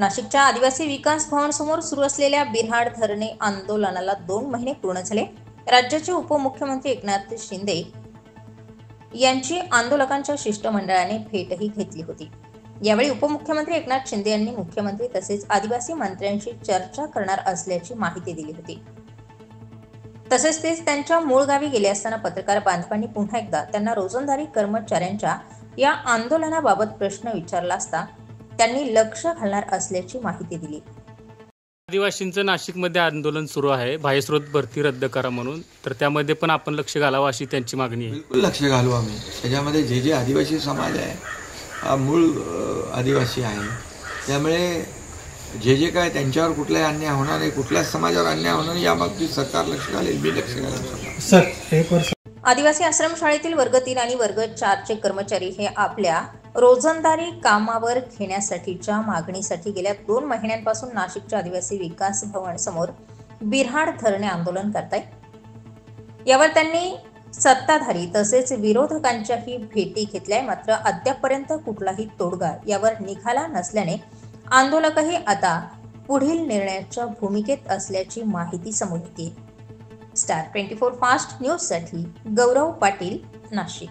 नाशिकच्या आदिवासी विकास भवन समोर सुरू असलेल्या बिऱ्हाड धरणे आंदोलनाला 2 महिने पूर्ण झाले। राज्याचे उपमुख्यमंत्री एकनाथ शिंदे यांची आंदोलकांच्या शिष्टमंडळाने भेटही घेतली होती। यावेळी उपमुख्यमंत्री एकनाथ शिंदे यांनी मुख्यमंत्री तसेच आदिवासी मंत्र्यांशी चर्चा करणार असल्याची माहिती दिली होती। तसेच ते त्यांच्या मूळ गावी गेले असताना पत्रकार बांधवांनी पुन्हा एकदा त्यांना रोजंदारी कर्मचाऱ्यांच्या या आंदोलनाबाबत प्रश्न विचारला असता त्यांनी लक्ष घालणार असल्याची माहिती दिली। आदिवासींचं नाशिकमध्ये आंदोलन सुरू आहे, बाह्यस्रोत भरती रद्द करा म्हणून, तर त्यामध्ये पण आपण लक्ष घालावं अशी त्यांची मागणी आहे। बिलकुल लक्ष घालू आम्ही। त्याच्यामध्ये जे आदिवासी समाज आहे हा मूळ आदिवासी आहे, त्यामुळे जे काय त्यांच्यावर कुठलाही अन्याय होणार नाही, कुठल्याच समाजावर अन्याय होणार नाही याबाबतीत सरकार लक्ष घालेल, मी लक्ष घालेल। सर, एक वर्ष आदिवासी आश्रमशाळेतील वर्ग 3 आणि वर्ग 4 चे कर्मचारी हे आपल्या रोजंदारी कामावर घेण्यासाठीच्या मागणीसाठी गेल्या 2 महिन्यांपासून नाशिकच्या आदिवासी विकास भवन समोर बिऱ्हाड धरणे आंदोलन करतायत। यावर त्यांनी सत्ताधारी तसेच विरोधकांच्याही भेटी घेतल्या, मात्र अद्यापपर्यंत कुठलाही तोडगा यावर निघाला नसल्याने आंदोलकही आता पुढील निर्णयाच्या भूमिकेत असल्याची माहिती समोर येते। स्टार 24 फास्ट न्यूज साठी गौरव पाटील, नाशिक।